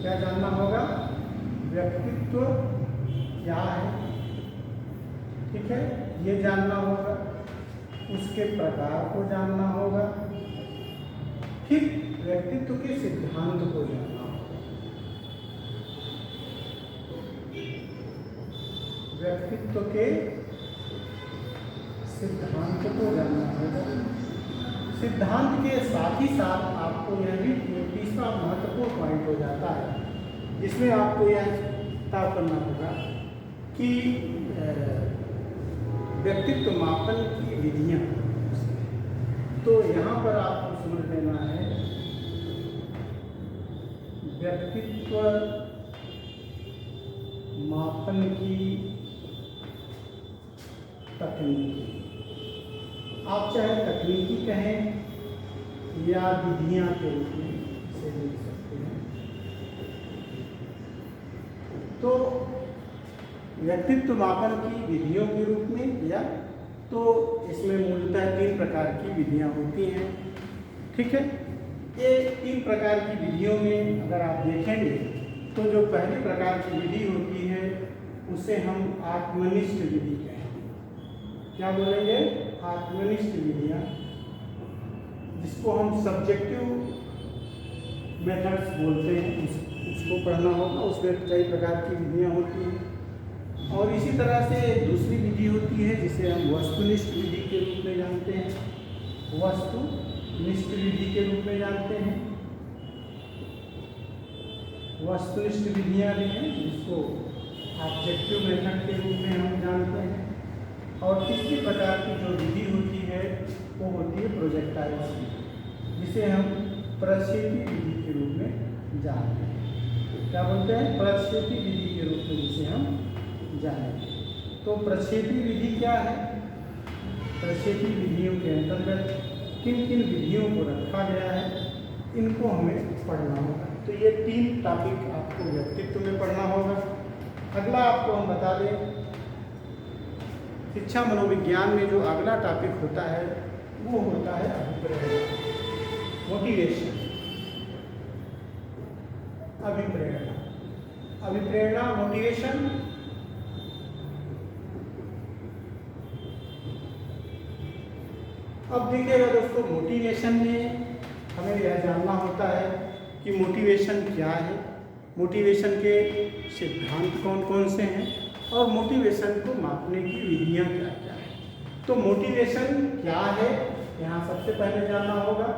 क्या जानना होगा? व्यक्तित्व क्या है, ठीक है, ये जानना होगा। उसके प्रकार को जानना होगा। फिर व्यक्तित्व के सिद्धांत को जानना होगा। व्यक्तित्व के सिद्धांत को जानना होगा। सिद्धांत के साथ ही साथ आपको यह भी तीसरा महत्वपूर्ण पॉइंट हो जाता है, जिसमें आपको यह तय करना होगा कि व्यक्तित्व मापन की विधियां। तो यहाँ पर आपको समझ लेना है व्यक्तित्व मापन की तकनीकी। आप चाहे तकनीकी कहें या विधियां के रूप में इसे देख सकते हैं। तो व्यक्तित्व मापन की विधियों के रूप में, या तो इसमें मूलतः 3 प्रकार की विधियां होती हैं, ठीक है। ये 3 प्रकार की विधियों में अगर आप देखेंगे तो जो पहली प्रकार की विधि होती है उसे हम आत्मनिष्ठ विधि कहेंगे। क्या बोलेंगे? आत्मनिष्ठ विधियां, जिसको हम सब्जेक्टिव मेथड्स बोलते हैं, उसको पढ़ना होगा। उसमें कई प्रकार की विधियां होती हैं। और इसी तरह से दूसरी विधि होती है जिसे हम वस्तुनिष्ठ विधि के रूप में जानते हैं। वस्तुनिष्ठ विधि के रूप में जानते हैं। वस्तुनिष्ठ विधियां भी हैं जिसको ऑब्जेक्टिव मेथड के रूप में हम जानते हैं। और तीसरी प्रकार की जो विधि होती है वो होती है प्रोजेक्टाइल्स विधि, जिसे हम प्रक्षेपी विधि के रूप में जानते हैं। क्या बोलते हैं? प्रक्षेपी विधि के रूप में जिसे हम जानेंगे। तो प्रक्षेपी विधि क्या है? प्रक्षेपी विधियों के अंतर्गत किन किन विधियों को रखा गया है, इनको हमें पढ़ना होगा। तो ये 3 टॉपिक आपको व्यक्तित्व में पढ़ना होगा। अगला आपको हम बता दें, शिक्षा मनोविज्ञान में जो अगला टॉपिक होता है वो होता है अभिप्रेरणा, मोटिवेशन। अभिप्रेरणा, मोटिवेशन। अब देखिएगा दोस्तों, मोटिवेशन में हमें यह जानना होता है कि मोटिवेशन क्या है, मोटिवेशन के सिद्धांत कौन कौन से हैं, और मोटिवेशन को मापने की विधियां क्या क्या हैं। तो मोटिवेशन क्या है, यहाँ सबसे पहले जानना होगा।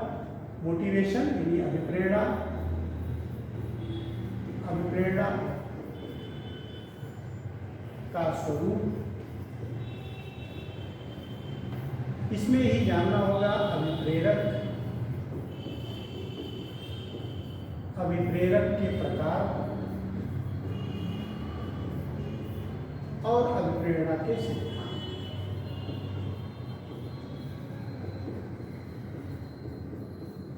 मोटिवेशन यानी अभिप्रेरणा। अभिप्रेरणा का स्वरूप, इसमें ही जानना होगा अभिप्रेरक, अभिप्रेरक के प्रकार और अभिप्रेरणा के सिद्धांत।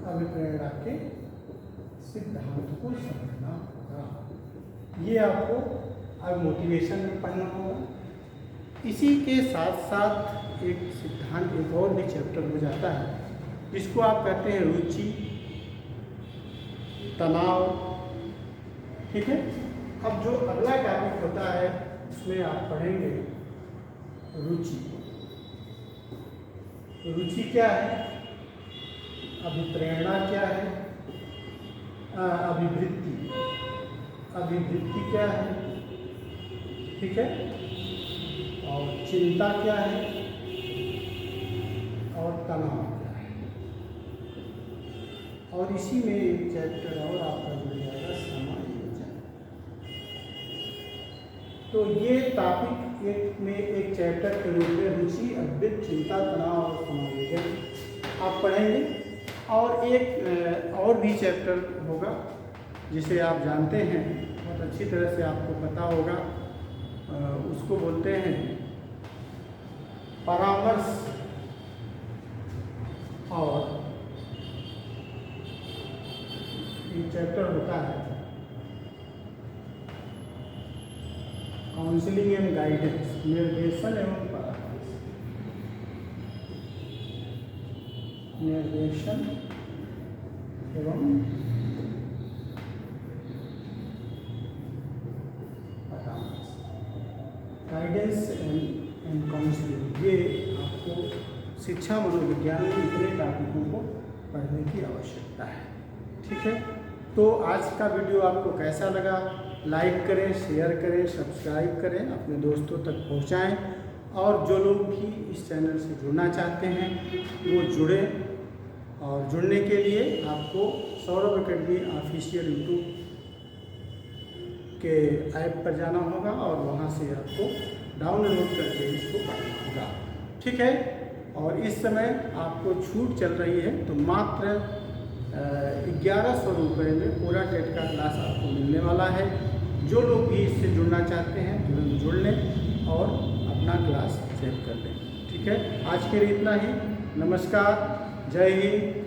अभिप्रेरणा के सिद्धांत को समझना होगा। ये आपको अब मोटिवेशन में पढ़ना होगा। इसी के साथ साथ एक सिद्धांत, एक और भी चैप्टर हो जाता है जिसको आप कहते हैं रुचि, तनाव, ठीक है। अब जो अगला टॉपिक होता है उसमें आप पढ़ेंगे रुचि। रुचि क्या है, अभिप्रेरणा क्या है, अभिवृत्ति, अभिवृत्ति क्या है, ठीक है, और चिंता क्या है, और तनाव क्या है। और इसी में एक चैप्टर और आपका जुड़ जाएगा, समायोजन। तो ये टॉपिक एक चैप्टर के रूप में रुचि, अभिवृत्ति, चिंता, तनाव और समायोजन आप पढ़ेंगे। और एक और भी चैप्टर होगा जिसे आप जानते हैं, बहुत अच्छी तरह से आपको पता होगा, उसको बोलते हैं परामर्श और एक चैप्टर होता है काउंसलिंग एंड गाइडेंस, निर्देशन एवं परामर्श। निर्देशन एवं गाइडेंस एंड काउंसलिंग, ये आपको शिक्षा मनोविज्ञान में इतने टॉपिकों को पढ़ने की आवश्यकता है। ठीक है, तो आज का वीडियो आपको कैसा लगा? लाइक करें, शेयर करें, सब्सक्राइब करें, अपने दोस्तों तक पहुंचाएं, और जो लोग भी इस चैनल से जुड़ना चाहते हैं वो जुड़ें। और जुड़ने के लिए आपको सौरभ एकेडमी ऑफिशियल यूट्यूब के ऐप पर जाना होगा और वहाँ से आपको डाउनलोड करके इसको पढ़ना होगा। ठीक है, और इस समय आपको छूट चल रही है, तो मात्र 1100 रुपये में पूरा टेट का क्लास आपको मिलने वाला है। जो लोग भी इससे जुड़ना चाहते हैं तुरंत जुड़ लें और अपना क्लास सेव कर लें। ठीक है, आज के लिए इतना ही। नमस्कार, जय हिंद।